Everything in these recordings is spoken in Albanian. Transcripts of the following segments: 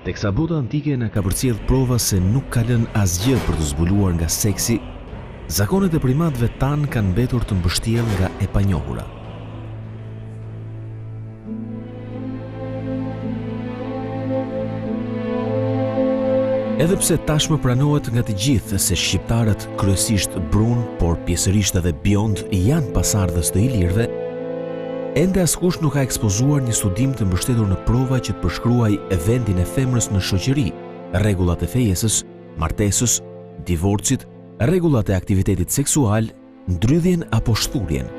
Teksa bota antike na ka përcjell prova se nuk ka lënë asgjë për të zbuluar nga seksi, zakonet e primatëve tan kanë mbetur të mbështjell nga e panjohura. Edhe pse tashmë pranohet nga të gjithë se shqiptarët, kryesisht brun, por pjesërisht edhe biond, janë pasardhës të ilirëve, ende askush nuk ka ekspozuar një studim të mbështetur në prova që të përshkruaj vendin e femrës në shoqëri, rregullat e fejesës, martesës, divorcit, rregullat e aktivitetit seksual, ndrydhjen apo shturjen.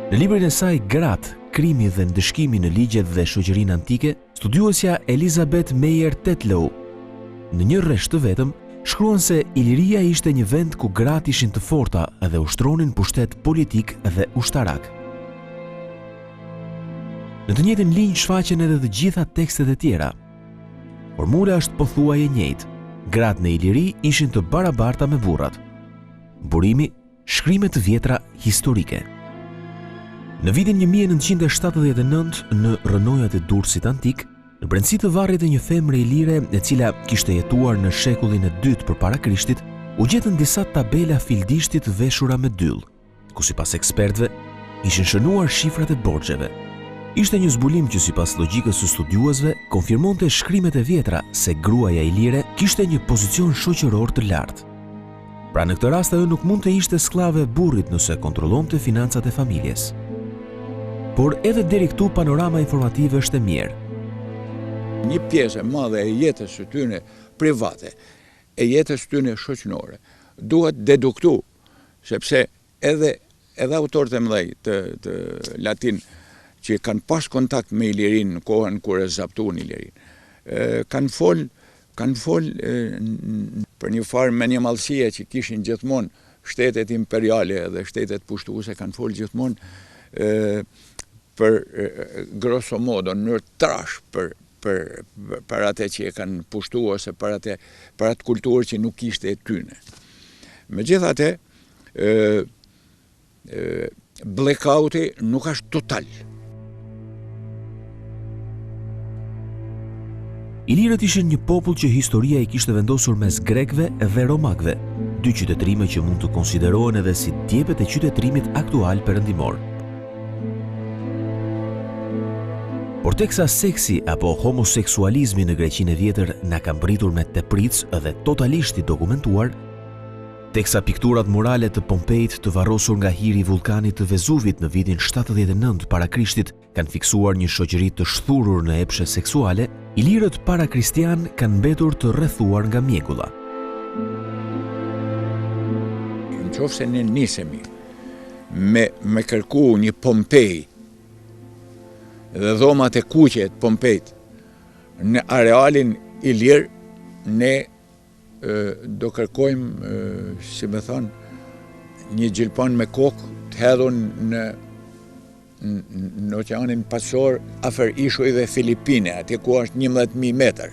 Në librin e saj Gratë, krimi dhe ndëshkimi në ligjet dhe shoqërinë antike, studiuesja Elizabeth Meyer Tetlow, në një rresht të vetëm, shkruan se Iliria ishte një vend ku gratë ishin të forta dhe ushtronin pushtet politik dhe ushtarak. Në të njëjtën linjë shfaqen edhe të gjitha tekstet e tjera. Formula është pothuajse e njëjtë. Gratë në Iliri ishin të barabarta me burrat. Burimi, shkrimet të vjetra historike. Në vitin 1979, në rrënojat e Durrësit antik, në brendësi të varrit të një femre ilire e cila kishte jetuar në shekullin e dytë përpara Krishtit, u gjetën disa tabela fildishti të veshura me dyll, ku sipas ekspertëve ishin shënuar shifrat e borxheve. Ishte një zbulim që sipas logjikës së studiuesve konfirmonte shkrimet e vjetra se gruaja ilire kishte një pozicion shoqëror të lartë. Pra në këtë rast ajo nuk mund të ishte skllave e burrit nëse kontrollonte financat e familjes. Por edhe deri këtu panorama informative është e mirë. Një pjesë e madhe e jetës së tyre private, e jetës së tyre shoqërore, duhet deduktu, sepse edhe autorët e mëdhej të latin që kanë pas kontakt me Ilirin në kohën kur e zaptuan Ilirin, kanë fol për një farë me një mallësie që kishin gjithmonë shtetet imperiale dhe shtetet pushtuese, kanë fol gjithmonë për grosso modo në mënyrë trash për atë që e kanë pushtuar ose për atë kulturë që nuk ishte e tyre. Megjithatë, blackouti nuk është total. Ilirët ishin një popull që historia i kishte vendosur mes grekëve dhe romakëve, dy qytetërime që mund të konsiderohen edhe si djepet e qytetërimit aktual perëndimor. Por teksa seksi apo homoseksualizmi në Greqinë e vjetër na ka mbritur me tepric dhe totalisht i dokumentuar, teksa pikturat murale të Pompeit të varrosur nga hiri i vulkanit të Vezuvit në vitin 79 para Krishtit kanë fiksuar një shoqëri të shthurur në epshe seksuale, ilirët para kristian kanë mbetur të rrethuar nga mjekulla. Nëse ne nisemi me kërku një Pompei dhe dhomat e kuqe të Pompeit në arealin ilir, ne do kërkojmë, si me thonë, një gjilpan me kokë të hedhur në oqeanin Pasor afër ishuj dhe Filipine, atje ku është 11.000 metër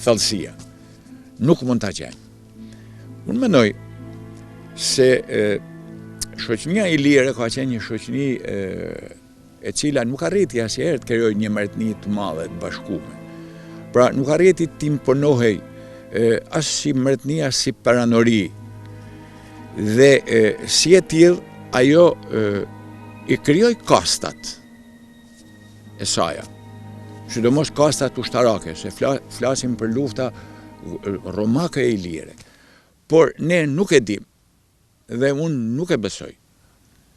thellësia. Nuk mund ta gjejmë. Unë mendoj se shoqënia ilire ka qenë një shoqëni e cila nuk arriti asnjëherë të krijojë një marrëdhënie të madhe të bashkuar. Pra nuk arriti të imponohej as si marrëdhënie as si paranori. Dhe si e tillë ajo i krijoi kastat e saj. Sidomos kastat ushtarake, se flasim për lufta romake e ilire. Por ne nuk e dim dhe unë nuk e besoj.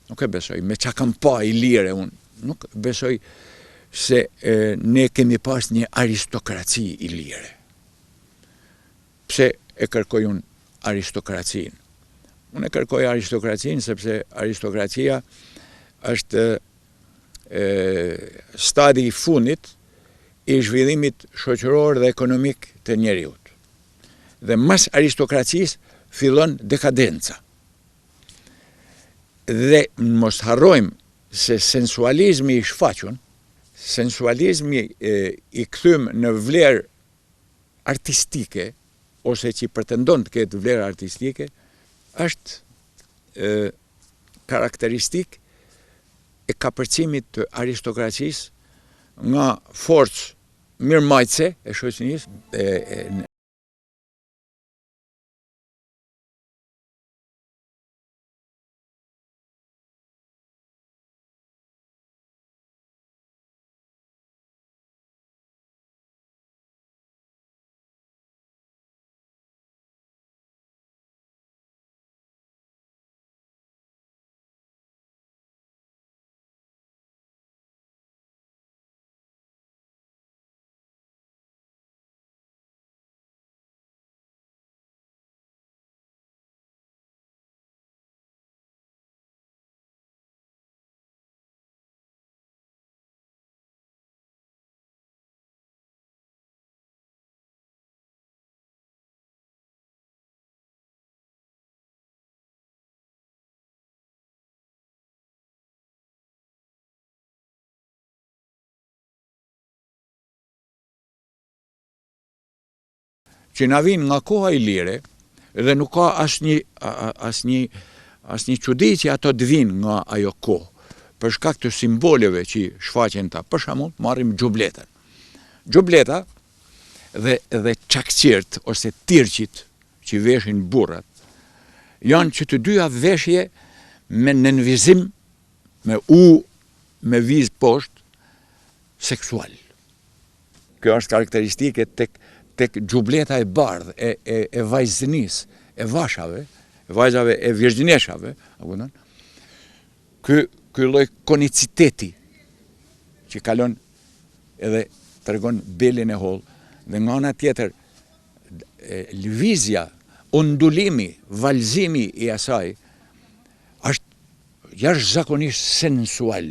Nuk e besoj me çka kam pa ilire unë. Nuk besoj se ne kemi pas një aristokraci ilire. Pse e kërkoj unë aristokracinë? Unë e kërkoj aristokracinë sepse aristokracia është stadi i fundit i zhvillimit shoqëror dhe ekonomik të njeriut. Dhe mas aristokracisë fillon dekadenca. Dhe mos harrojmë se sensualizmi i shfaqun, sensualizmi i kthym në vlerë artistike, ose që pretendon të ketë vlerë artistike, është karakteristik e kapërcimit të aristokracisë nga forcë mirëmbajtëse e shoqërisë që na vinë nga koha e lire dhe nuk ka asnjë çudi që ato të vinë nga ajo kohë, për shkak të simboleve që shfaqen ta. Për shembull, marrim xhubletën. Xhubleta dhe çakçirt ose tirqit që veshin burrat janë që të dyja veshje me nënvizim, me vizë poshtë seksual. Kjo është karakteristike tek xhubleta e bardhë e vajzënisë, e vajzave e virgjineshave, ky lloj koniciteti që kalon edhe tregon belin e holl, dhe nga ana tjetër lëvizja, undulimi, valzimi i asaj është jashtëzakonisht sensual,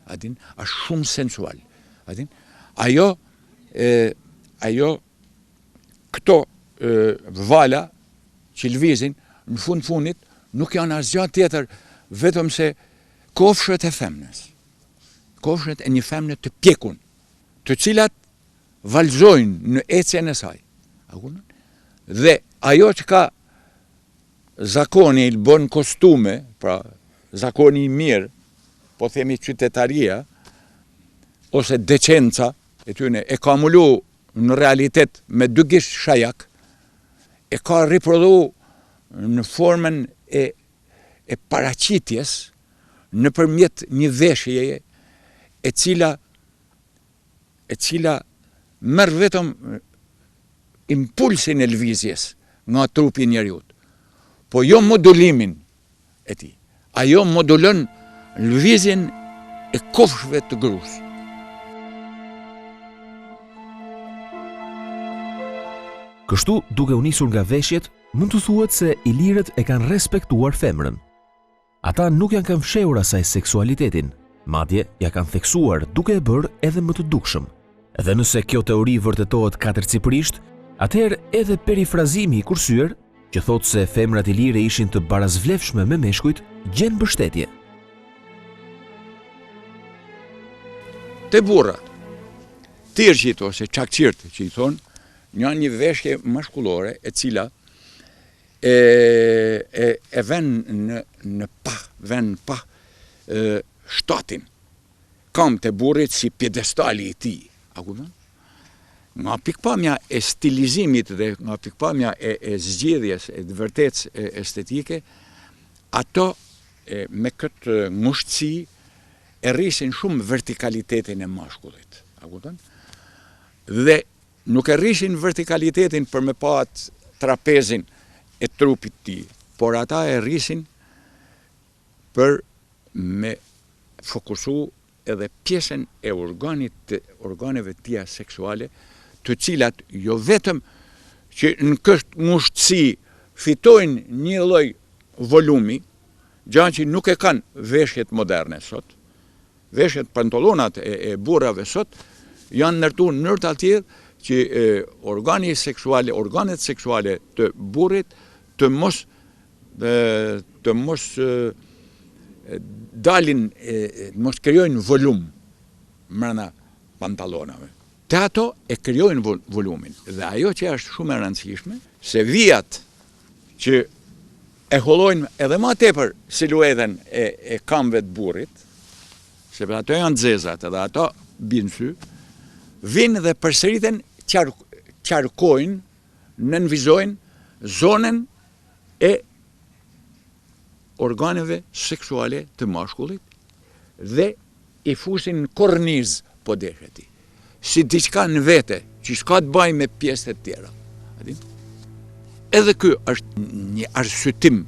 është shumë sensual. Ajo këto vala që lëvizin në fundit nuk janë asgjë tjetër vetëm se kofshët e femnës. Kofshët e një femne të pjekun, të cilat valzojnë në ecjen e saj. Dhe ajo që ka zakoni i bën kostume, pra zakoni i mirë, po themi qytetaria, ose decenca e tyne, e ka mulu në realitet me dy gisht shajak, e ka riprodhu në formën e paraqitjes nëpërmjet një veshjeje e cila merr vetëm impulsin e lëvizjes nga trupi i njeriut, po jo modulimin e tij. Ajo modulon lëvizjen e kofshëve të gruas. Kështu, duke u nisur nga veshjet, mund të thuhet se ilirët e kanë respektuar femrën. Ata nuk janë kanë fshehur asaj seksualitetin, madje ja kanë theksuar duke e bërë edhe më të dukshëm. Dhe nëse kjo teori vërtetohet katërcipërisht, atëherë edhe perifrazimi i kursyer, që thotë se femrat ilire ishin të barazvlefshme me meshkujt, gjen mbështetje. Te burrat, tirqit ose çakçirt që i thonë, janë një veshje mashkullore e cila e vën në pa shtatin. Kam të burrit si pjedestali i tij. Nga pikpamja e stilizimit dhe nga pikpamja e zgjedhjes e vërtetës estetike, ato me këtë ngushtësi e rrisin shumë vertikalitetin e mashkullit. Dhe nuk e rrisin vertikalitetin për me pat trapezin e trupit tij, por ata e rrisin për me fokusu edhe pjesën e organeve tia seksuale, të cilat jo vetëm që në këtë ngushtësi fitojnë një lloj volumi, gjë që nuk e kanë veshjet moderne sot. Veshjet pantallonat e burrave sot janë ndërtuar në mënyrë të tillë që organet seksuale të burrit të mos dalin, mos krijojnë volum brenda pantallonave. Te ato e krijojnë volumin. Dhe ajo që është shumë e rëndësishme, se vijat që e hollojnë edhe më tepër siluetën e këmbëve të burrit, sepse ato janë zezat edhe ato binë sy, vinë dhe përsëriten, qarkojnë, nënvizojnë zonën e organeve seksuale të mashkullit dhe i fusin në korniz po desheti. Si diçka në vete, që s'ka të baj me pjesët tjera. Edhe ky është një arsyetim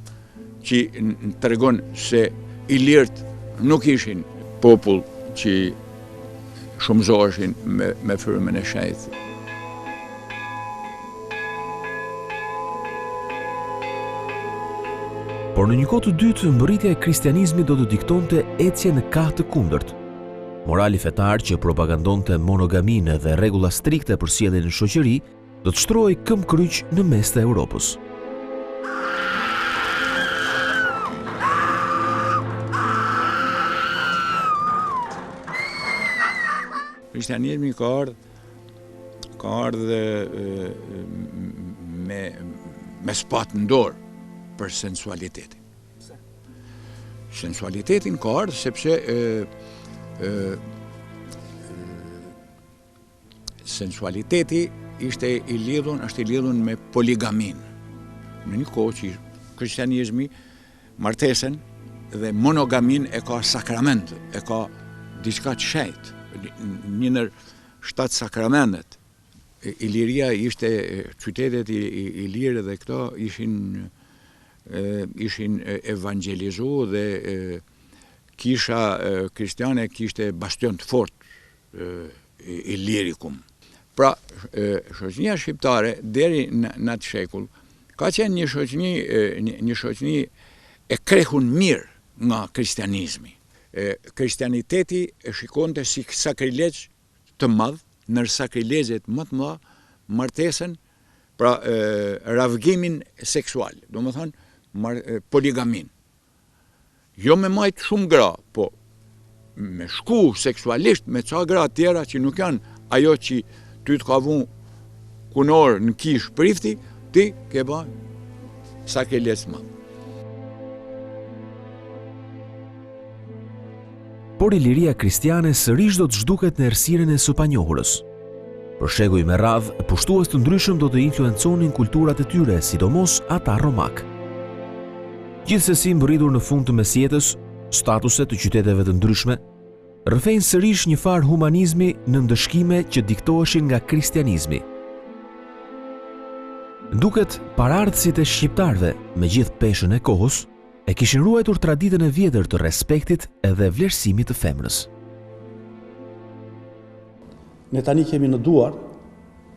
që në tregon se Ilirt nuk ishin popull që shumëzoheshin me frymën e shenjtë. Por në një kohë të dytë, mbërritja e kristianizmit do të diktonte ecje në kahë të kundërt. Morali fetar që propagandonte monogaminë dhe rregulla strikte për sjelljen në shoqëri do të shtrohej këmbkryq në mes të Europës. Kristianizmi ka ardhur me spatë në dorë për sensualitetin. Sensualitetin ka ardhur sepse sensualiteti është i lidhur me poligamin. Në një kohë që kristianizmi martesen dhe monogamin e ka sakrament, e ka diçka të shenjtë. Një ndër 7 sakramentet. Iliria ishte qytetet i lirë dhe këto ishin evangelizu dhe kisha kristiane kishte bastion të fort i lirikum. Pra, shoqënia shqiptare deri në atë shekull ka qenë një shoqëni e krehun mirë nga kristianizmi. Kristianiteti e shikonte si sakrilegj të madh, nër sakrilegjet më të mëdha, martesën, pra ravgimin seksual, do më thonë poligamin. Jo me majt shumë gra, po me shku seksualisht me ca gra tjera që nuk janë ajo që ty të ka vun kunor në kish prifti, ti ke ba sakrilegj më. Por Iliria kristiane sërish do të zhduket në errësirën e së panjohurës. Për shekuj me radhë, pushtues të ndryshëm do të influenconin kulturat e tyre, sidomos ata romak. Gjithsesi, mbërritur në fund të mesjetës, statuset të qyteteve të ndryshme rrëfejnë sërish një farë humanizmi në ndëshkime që diktoheshin nga kristianizmi. Duket paraardhësit e shqiptarëve, me gjithë peshën e kohës, e kishin ruajtur traditën e vjetër të respektit edhe vlerësimit të femrës. Ne tani kemi në duar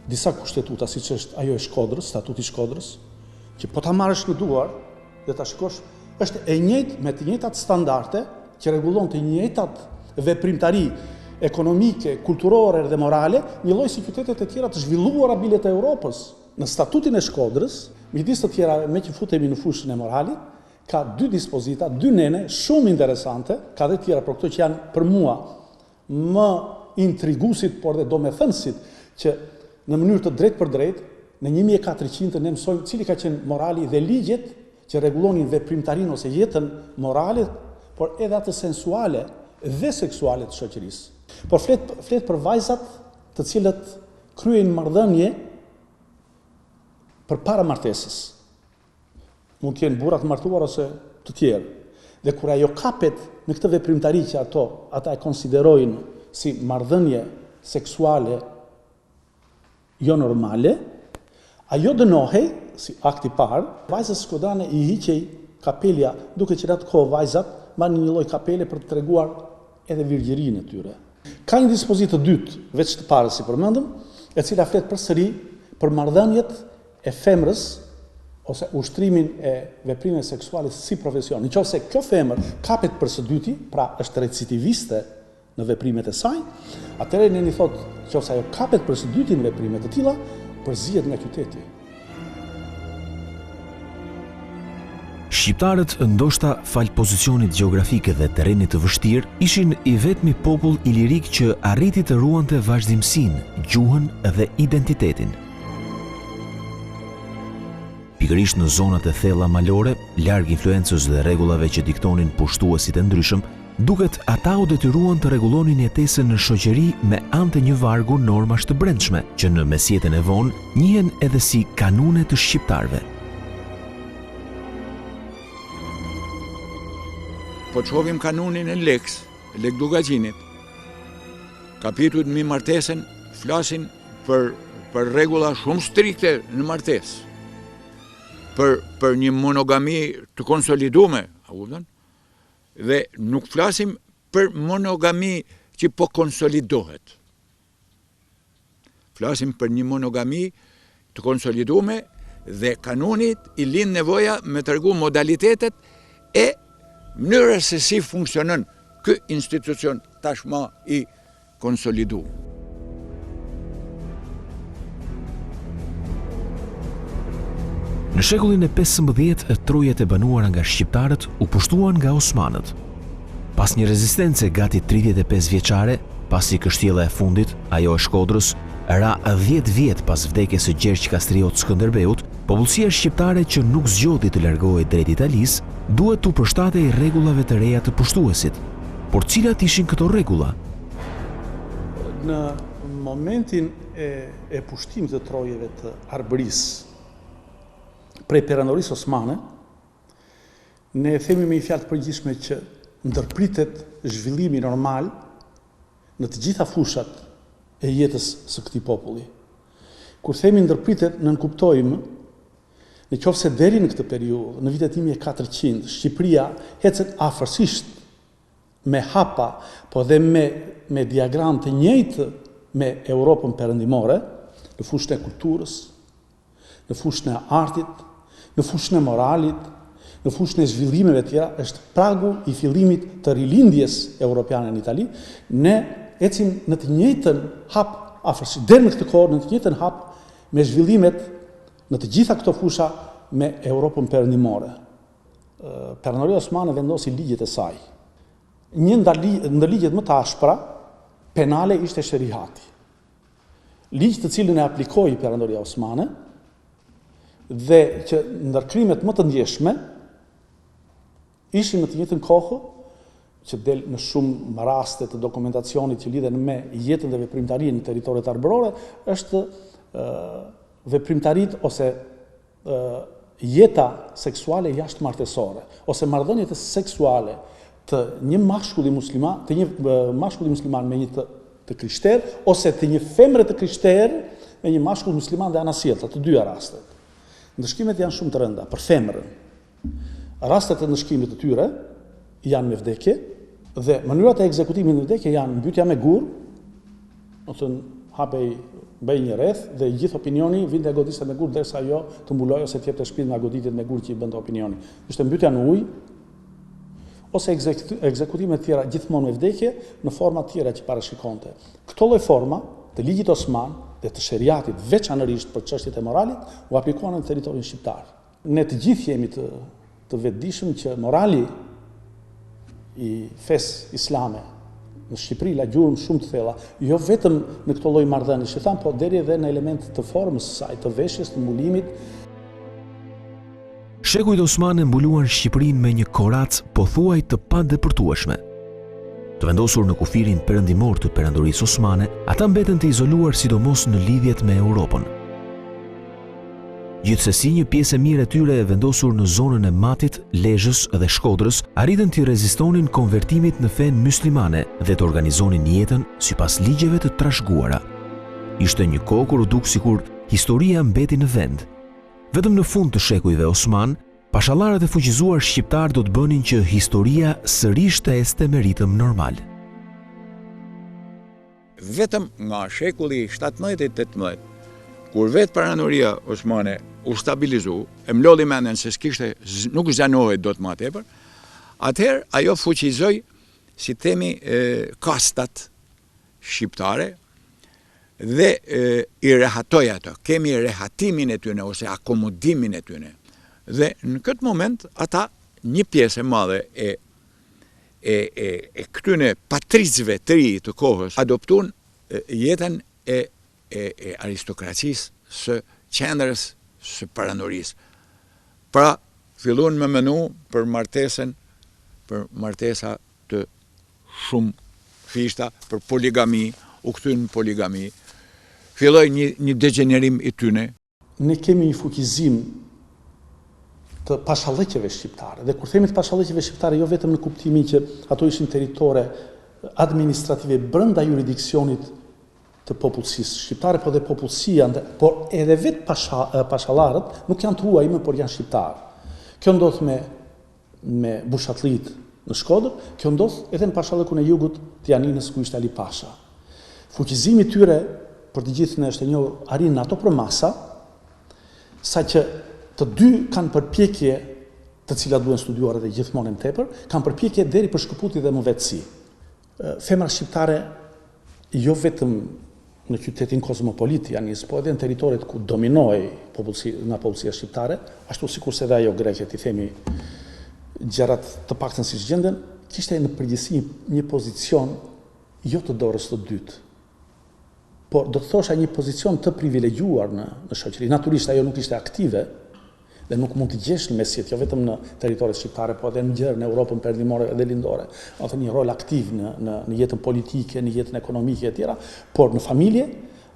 disa kushtetuta, siç është ajo e Shkodrës, statuti i Shkodrës, që po ta marrësh në duar dhe ta shikosh, është e njëjtë me të njëjtat standarde që rregullon të njëjtat veprimtari ekonomike, kulturore dhe morale, njëlloj si qytetet e tjera të zhvilluara bile të Europës. Në statutin e Shkodrës, midis të tjera, me që futemi në fushën e moralit, ka 2 dispozita, 2 nene, shumë interesante, ka dhe tjera, për këto që janë për mua më intrigusit, por dhe do me thënësit, që në mënyrë të drejt për drejt, në 1400 ne mësojmë cili ka qenë morali dhe ligjet që rregullonin veprimtarin ose jetën morale, por edhe atë sensuale dhe seksuale të shoqërisë. Por flet për vajzat të cilët kryejnë marrëdhënie përpara martesës. Mund të jenë burra të martuar ose të tjerë. Dhe kur ajo kapet në këtë veprimtari që ata e konsiderojnë si marrëdhënie seksuale jo normale, ajo dënohej si akt i parë, vajzës shkodane i hiqej kapelja, duke që në atë kohë vajzat marrin një lloj kapele për të treguar edhe virgjërinë e tyre. Ka një dispozitë të dytë, veç të parës si përmendëm, e cila flet përsëri për marrëdhëniet e femrës ose ushtrimin e veprimeve seksuale si profesion. Nëse kjo femër kapet për së dyti, pra është recidiviste në veprimet e saj, atëherë ne i thotë, nëse ajo kapet për së dyti në veprime të tilla, përzihet nga qyteti. Shqiptarët, ndoshta fal pozicionit gjeografik dhe terrenit të vështirë, ishin i vetmi popull ilirik që arriti të ruante vazhdimsinë, gjuhën dhe identitetin. Pikërisht në zonat e thella malore, larg influencës dhe rregullave që diktonin pushtuesit e ndryshëm, Duket ata u detyruan të rregullonin jetesën në shoqëri me anë të një vargu normash të brendshme, që në mesjetën e vonë njihen edhe si kanune të shqiptarëve. Po të shohim kanunin e Lek Dugaxhinit, kapitujt mbi martesën flasin për rregulla shumë strikte në martesë, për një monogami të konsoliduar, a kupton? Dhe nuk flasim për monogami që po konsolidohet. Flasim për një monogami të konsoliduar dhe kanunit i lind nevoja me tregu modalitetet e mënyrën se si funksionon ky institucion tashmë i konsoliduar. Në shekullin e 15, trojet e banuara nga shqiptarët u pushtuan nga osmanët. Pas një rezistence gati 35 vjeçare, pasi kështjella e fundit, ajo e Shkodrës, ra 10 vjet pas vdekjes së Gjergj Kastriot Skënderbeut, popullsia shqiptare që nuk zgjodhi të largohej drejt Italisë, duhet t'u përshtatej rregullave të reja të pushtuesit. Por cilat ishin këto rregulla? Në momentin e pushtimit të trojeve të Arbërisë prej perandorisë osmane, ne themi me një fjalë të përgjithshme që ndërpritet zhvillimi normal në të gjitha fushat e jetës së këtij populli. Kur themi ndërpritet, nënkuptojmë në qoftë se deri në këtë periudhë, në vitet 1400, Shqipëria ecet afërsisht me hapa, po dhe me diagram të njëjtë me Europën perëndimore, në fushën e kulturës, në fushën e artit, në fushën e moralit, në fushën e zhvillimeve tjera, është pragu i fillimit të rilindjes europiane në Itali. Ne ecim në të njëjtën hap afërsisht, deri në këtë kohë në të njëjtën hap me zhvillimet në të gjitha këto fusha me Europën perëndimore. Perandoria osmane vendosi ligjet e saj. Një ndër ligjet më të ashpra penale ishte sherihati. Ligj të cilën e aplikoi perandoria osmane dhe që ndër krimet më të ndjeshme ishin në të njëjtën kohë që del në shumë raste të dokumentacionit që lidhen me jetën dhe veprimtarinë në territoret arbërore, është veprimtarit ose jeta seksuale jashtëmartesore, ose marrëdhëniet seksuale të një mashkulli musliman me një të krishter, ose të një femre të krishter me një mashkull musliman dhe anasjellta, të dyja rastet. Ndëshkimet janë shumë të rënda për femrën. Rastet e ndëshkimit të tyre janë me vdekje dhe mënyrat e ekzekutimit në vdekje janë mbytyja me gur, do të thënë bëj një rreth dhe gjithë opinioni vinte e godiste me gur derisa ajo të mbulojë ose të jepte shpirt nga goditjet me gur që i bënte opinioni. Ishte mbytyja në ujë ose ekzekutime të tjera gjithmonë me vdekje në forma të tjera që parashikonte. Këto lloj forma të ligjit osman dhe të sheriatit veçanërisht për çështjet e moralit u aplikuan në territorin shqiptar. Ne të gjithë jemi të vetëdijshëm që morali i fesë islame në Shqipëri la gjurmë shumë të thella, jo vetëm në këto lloj marrëdhënies, po deri edhe në element të formës së saj, të veshjes, të mbulimit. Shekujt osmanë mbuluan Shqipërinë me një koracë pothuaj të padepërtueshme. Të vendosur në kufirin perëndimor të perandorisë osmane, ata mbeten të izoluar sidomos në lidhjet me Europën. Gjithsesi, një pjesë e mirë e tyre e vendosur në zonën e Matit, Lezhës dhe Shkodrës arritën të rezistonin konvertimit në fen muslimane dhe të organizonin jetën sipas ligjeve të trashëguara. Ishte një kohë kur u duk sikur historia mbeti në vend. Vetëm në fund të shekujve osman, pashallarët e fuqizuar shqiptar do të bënin që historia sërish të este me ritëm normal. Vetëm nga shekulli 17-18, kur vetë perandoria osmane u stabilizu, e mlodhi mendjen se nuk zanohet do të më tepër, atëherë ajo fuqizoi, si themi, kastat shqiptare dhe i rehatoi ato. Kemi rehatimin e tyre ose akomodimin e tyre. Dhe në këtë moment ata një pjesë e madhe e këtyre patrizëve të ri të kohës adoptuan jetën e aristokracisë së qendrës së perandorisë. Pra, filluan me menu për martesa të shumë fishta për poligami, u kthyn në poligami. Filloi një degenerim i tyne. Ne kemi një fukizim të pashallëqeve shqiptare. Dhe kur themi të pashallëqeve shqiptare, jo vetëm në kuptimin që ato ishin territore administrative brenda jurisdiksionit të popullsisë shqiptare, por dhe popullsia, por edhe vetë pashallarët nuk janë të huaj më, por janë shqiptarë. Kjo ndodh me Bushatlit në Shkodër, kjo ndodh edhe në pashallëkun e jugut të Janinës ku ishte Ali Pasha. Fuqizimi tyre, për të gjithë në është e njohur, arrin në ato promasa, sa që të dy kanë përpjekje, të cilat duhen studiuar edhe gjithmonë më tepër, kanë përpjekje deri për shkëputje dhe mëvetësi. Femra shqiptare jo vetëm në qytetin kozmopolit Janis, po edhe në territoret ku dominoi popullsia shqiptare, ashtu sikurse edhe ajo greke, i themi gjërat të paktën siç gjenden, kishte në përgjithësi një pozicion jo të dorës të dytë, por do të thosha një pozicion të privilegjuar në shoqëri. Natyrisht ajo nuk ishte aktive dhe nuk mund të gjesh në mesjet, jo vetëm në territoret shqiptare, po edhe në gjerë në Europën perëndimore dhe lindore. Ose një rol aktiv në jetën politike, në jetën ekonomike e tjera, por në familje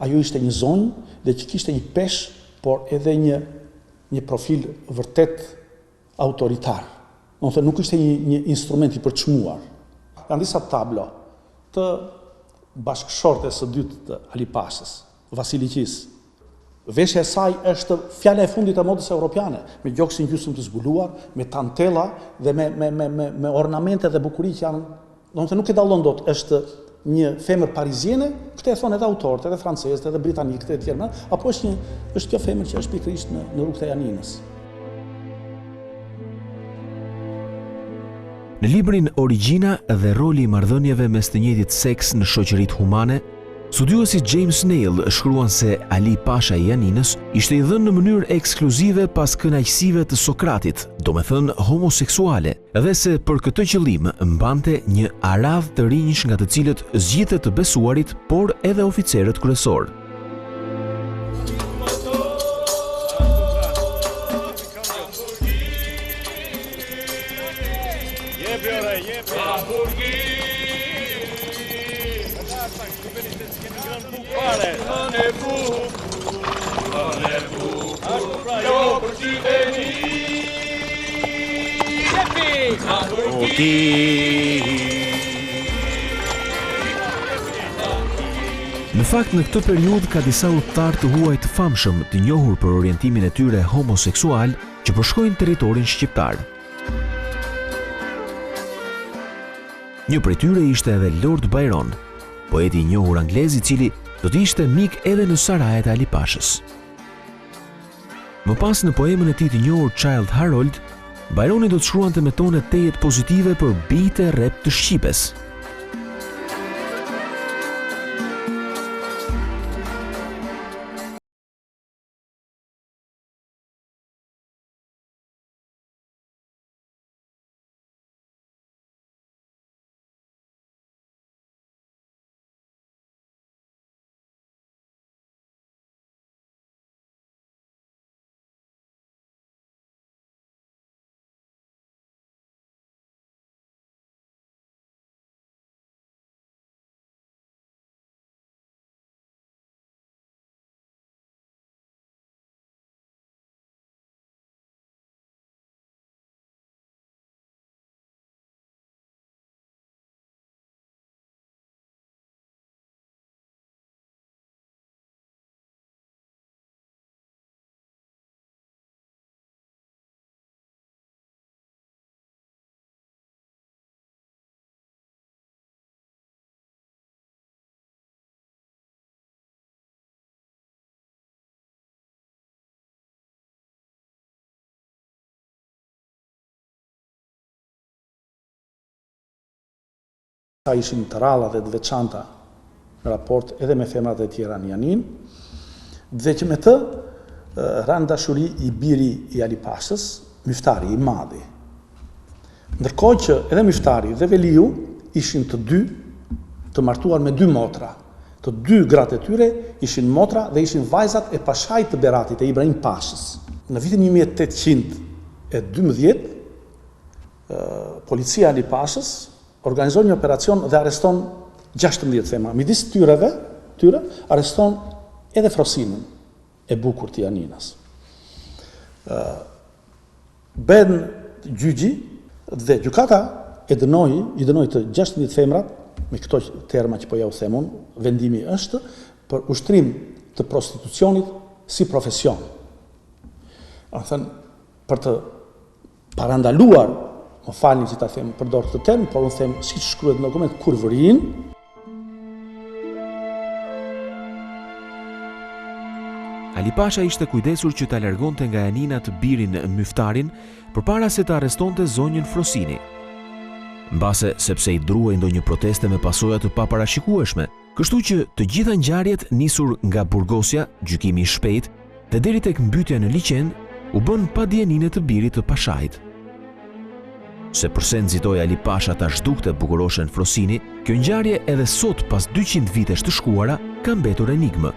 ajo ishte një zonjë dhe që kishte një pesh, por edhe një profil vërtet autoritar. Nuk ishte një instrument i përçmuar. Janë disa tablo të bashkëshortes së dytë të Ali Pashës, Vasili Qis. Veshja e saj është fjala e fundit e modës europiane, me gjoksin gjysmë të zbuluar, me tantella dhe me ornamente dhe bukuri që janë, nuk e dallon dot, është një femër pariziene, këtë e thonë edhe autorët, edhe francezët, edhe britanikët e tjerë, apo është kjo femër që është pikërisht në rrugët e Janinës. Në librin Origjina dhe roli i marrëdhënieve mes të njëjtit seks në shoqëritë humane, studiuesi James Nail shkruan se Ali Pasha i Janinës ishte i dhënë në mënyrë ekskluzive pas kënaqësive të Sokratit, domethënë homoseksuale, dhe se për këtë qëllim mbante një aradh të rinj nga të cilët zgjidhte të besuarit, por edhe oficerët kryesorë. Në fakt, në këtë periudhë ka disa udhëtar të huaj të famshëm, të njohur për orientimin e tyre homoseksual, që përshkojnë territorin shqiptar. Një prej tyre ishte edhe Lord Byron, poeti i njohur anglez i cili do të ishte mik edhe në sarajet e Ali Pashës. Më pas në poemën e tij të njohur Childe Harold, Byroni do të shkruante me tone tejet pozitive për bijtë e rrep të Shqipes. Ta ishin të ralla dhe të veçanta në raport edhe me femrat e tjera në Janin, dhe që me të ranë dashuri i biri i Ali Pashës, Myftari i madhi. Ndërkohë që edhe Myftari dhe Veliu ishin të dy të martuar me dy motra. Të dy gratë e tyre ishin motra dhe ishin vajzat e Pashait të Beratit, e Ibrahim Pashës. Në vitin 1812, policia Ali Pashës organizon një operacion dhe arreston 16 femra. Midis tyre arreston edhe Frosinën e bukur të Janinës. Ben gjyqi dhe gjykata i dënoi të 16 femrat, me këto terma që po ja u them unë, vendimi është për ushtrim të prostitucionit si profesion. Për të parandaluar, më falni që ta them përdor këtë term, por unë them siç shkruhet në dokument, kurvërin. Ali Pasha ishte kujdesur që ta largonte nga Janina të birin Myftarin përpara se të arrestonte zonjën Frosini. Mbase sepse i druaj ndonjë proteste me pasoja të paparashikueshme, kështu që të gjitha ngjarjet nisur nga burgosja, gjykimi i shpejt dhe deri tek mbytyja në liçen u bën pa dijenin e të birit të Pashait. Se përse nxitoi Ali Pasha ta zhdukte bukuroshen Frosini, kjo ngjarje edhe sot pas 200 vitesh të shkuara ka mbetur enigmë.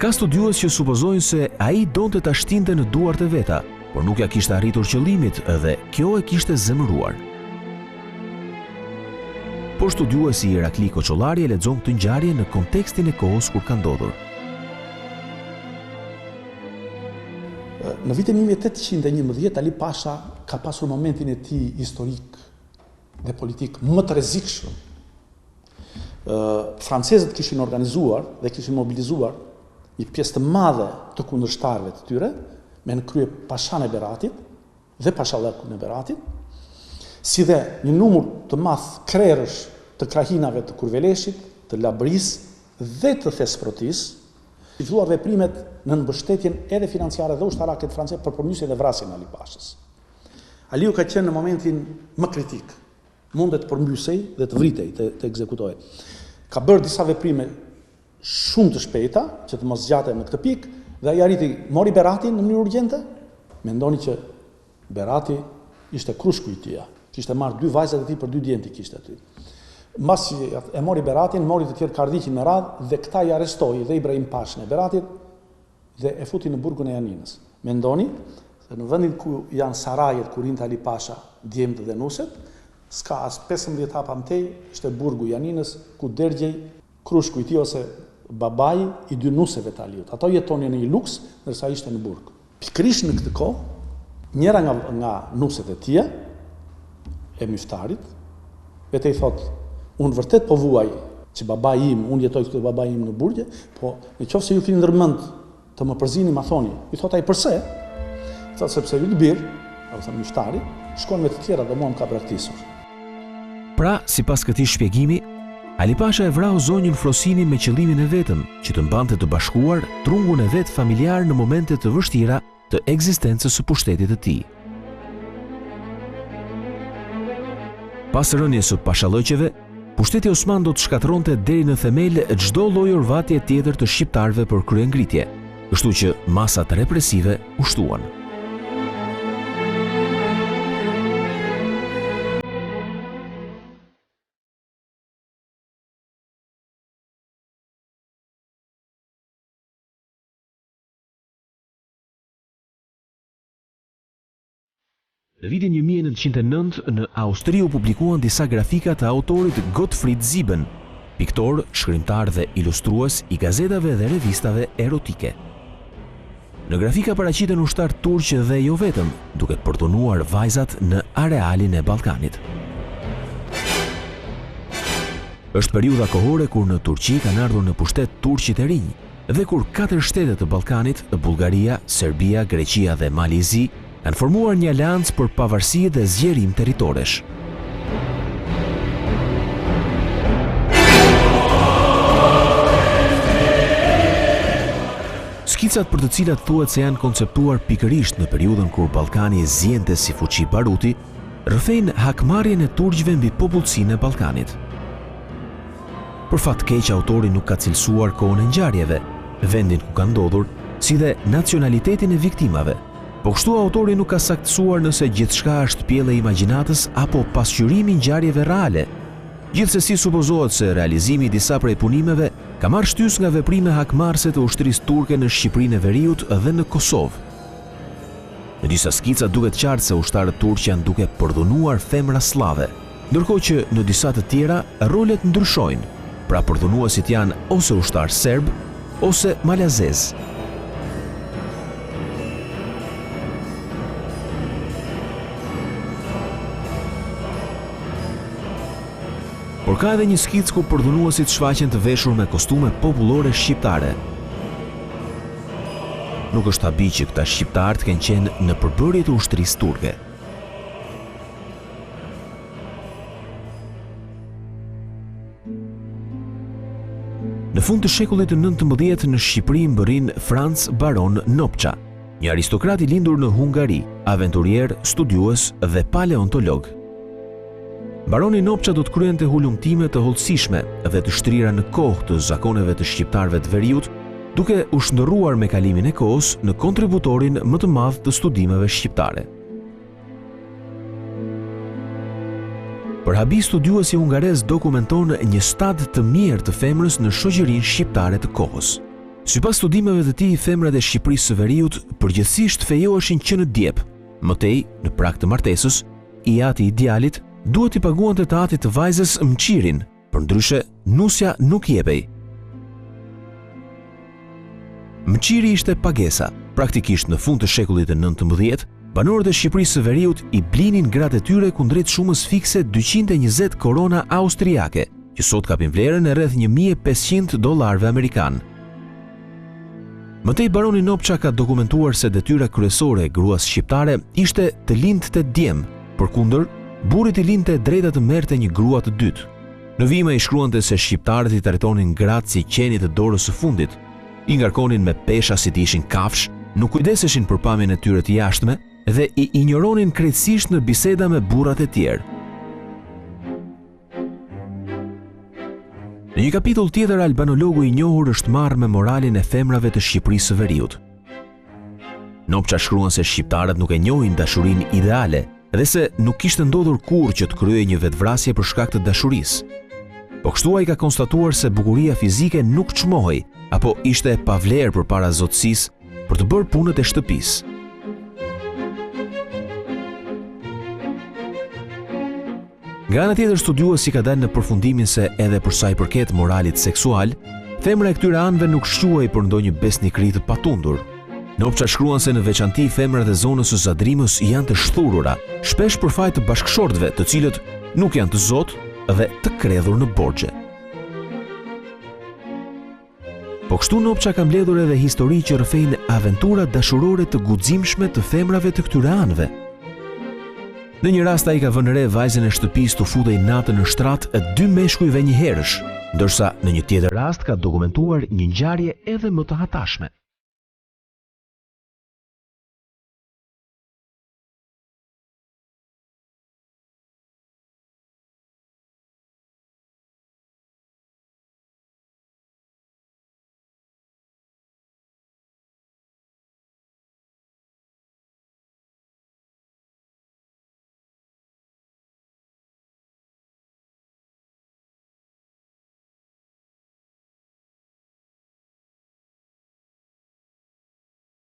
Ka studiues që supozojnë se ai donte ta shtinte në duart e veta, por nuk ja kishte arritur qëllimit dhe kjo e kishte zemëruar. Por studiuesi Irakli Koçollari e lexon këtë ngjarje në kontekstin e kohës kur ka ndodhur. Në vitin 1811 Ali Pasha ka pasur momentin e tij historik dhe politik më të rrezikshëm. Francezët kishin organizuar dhe kishin mobilizuar një pjesë të madhe të kundërshtarëve të tyre, me në krye Pashan e Beratit dhe Pashallarkun e Beratit, si dhe një numër të madh krerësh të krahinave të Kurveleshit, të Labris dhe të Thesprotis, i filluar veprimet në mbështetjen edhe financiare dhe ushtarake të francezë për përmjysjen dhe vrasjen e Ali Pashës. Aliu ka qenë në momentin më kritik, mundet të përmbysej dhe të vritej, të ekzekutohej. Ka bërë disa veprime shumë të shpejta, që të mos zgjatej në këtë pikë, dhe ai arriti, mori Beratin në mënyrë urgjente. Mendoni që Berati ishte krushku i tij. Kishte marrë 2 vajzat e tij për 2 djemtë kishte aty. Mbasi e mori Beratin, mori të tjerë kardiqin me radhë dhe këta i arrestoi dhe Ibrahim Pashën e Beratit dhe e futi në burgun e Janinës. Mendoni se në vendin ku janë sarajet ku rinte Ali Pasha, djemtë dhe nuset, s'ka as 15 hapa mtej, ishte burgu i Janinës ku dergjej krushku i tij ose babai i 2 nuseve të Aliut. Ato jetonin në një luks, ndërsa ishte në burg. Pikërisht në këtë kohë, njëra nga nuset e tija, e Myftarit, vetë i thot, unë vërtet po vuaj që babai im, unë jetoj këtu babai im në burgje, po në qoftë se ju keni ndërmend të më përzini, ma thoni. I thot ai përse? I thot sepse ju të birë, ose Myftari, shkon me të tjera dhe mua më ka braktisur. Pra, sipas këtij shpjegimi, Ali Pasha e vrau zonjën Frosini me qëllimin e vetëm që të mbante të bashkuar trungun e vet familjar në momente të vështira të ekzistencës së pushtetit të tij. Pas rënies së pashallëqeve, pushteti Osman do të shkatronte deri në themel çdo lloj orvatje tjetër të shqiptarëve për kryengritje, kështu që masat represive u shtuan. Në vitin 1909 në Austri u publikuan disa grafika të autorit Gottfried Sieben, piktor, shkrimtar dhe ilustrues i gazetave dhe revistave erotike. Në grafika paraqiten ushtar turq dhe jo vetëm, duke përdonuar vajzat në arealin e Ballkanit. Është periudha kohore kur në Turqi kanë ardhur në pushtet turqit e rinj dhe kur 4 shtete të Ballkanit, Bullgaria, Serbia, Greqia dhe Malizi, kanë formuar një aleancë për pavarësi dhe zgjerim territoresh. Skicat për të cilat thuhet se janë konceptuar pikërisht në periudhën kur Ballkani zjente si fuqi baruti, rrëfejnë hakmarrjen e turqëve mbi popullsinë e Ballkanit. Për fat keq, autori nuk ka cilësuar kohën e ngjarjeve, vendin ku ka ndodhur, si dhe nacionalitetin e viktimave. Po kështu autori nuk ka saktësuar nëse gjithçka është pjellë e imagjinatës apo pasqyrimi i ngjarjeve reale. Gjithsesi supozohet se realizimi i disa prej punimeve ka marrë shtys nga veprime hakmarrëse të ushtrisë turke në Shqipërinë e Veriut dhe në Kosovë. Në disa skica duket qartë se ushtarët turq janë duke përdhunuar femra slave, ndërkohë që në disa të tjera rolet ndryshojnë, pra përdhunuesit janë ose ushtar serb ose malazez. Por ka edhe një skicë ku përdhunuesit shfaqen të veshur me kostume popullore shqiptare. Nuk është habi që këta shqiptarët kanë qenë në përbërje të ushtrisë turke. Në fund të shekullit të 19 në Shqipëri mbërrin Franz Baron Nopça, një aristokrat i lindur në Hungari, aventurier, studiues dhe paleontolog. Baroni Nopça do të kryente hulumtime të hollësishme dhe të shtrira në kohë të zakoneve të shqiptarëve të veriut, duke u shndërruar me kalimin e kohës në kontributorin më të madh të studimeve shqiptare. Për habi studiuesi hungarez dokumenton një stad të mirë të femrës në shoqërinë shqiptare të kohës. Sipas studimeve të tij, femrat e Shqipërisë së Veriut përgjithsisht fejoheshin që në djep, mëtej në prag të martesës, i ati idealit duhet i paguante të atit të vajzës mqirin, përndryshe nusja nuk jepej. Mqiri ishte pagesa. Praktikisht në fund të shekullit të 19, banorët e Shqipërisë së Veriut i blinin gratë e tyre kundrejt shumës fikse 220 korona austriake, që sot kapin vlerën e rreth $1.500 amerikan. Mëtej baroni Nopça ka dokumentuar se detyra kryesore e gruas shqiptare ishte të lindte djem, përkundër burrit i lindte drejta të merrte një grua të dytë. Në vime i shkruante se shqiptarët i trajtonin gratë si qenit të dorës së fundit, i ngarkonin me pesha si të ishin kafsh, nuk kujdeseshin për pamjen e tyre të jashtme dhe i injoronin krejtësisht në biseda me burrat e tjerë. Në një kapitull tjetër, albanologu i njohur është marrë me moralin e femrave të Shqipërisë së Veriut. Nopça shkruan se shqiptarët nuk e njohin dashurinë ideale dhe se nuk kishte ndodhur kurrë që të kryej një vetvrasje për shkak të dashurisë. Po kështu ai ka konstatuar se bukuria fizike nuk çmohej apo ishte e pavlerë përpara zotësisë për të bërë punët e shtëpisë. Nga ana tjetër, studiuesi ka dalë në përfundimin se edhe për sa i përket moralit seksual, femra e këtyre anëve nuk shquhej për ndonjë besnikëri të patundur. Nopça shkruan se në veçanti femrat e zonës së Zadrimës janë të shthurura, shpesh për faj të bashkëshortëve, të cilët nuk janë të zotë dhe të kredhur në borxhe. Po kështu Nopça ka mbledhur edhe histori që rrëfejnë aventura dashurore të guximshme të femrave të këtyre anëve. Në një rast ai ka vënë re vajzën e shtëpisë të futej natën në shtrat e 2 meshkujve një herësh, ndërsa në një tjetër rast ka dokumentuar një ngjarje edhe më të hatashme.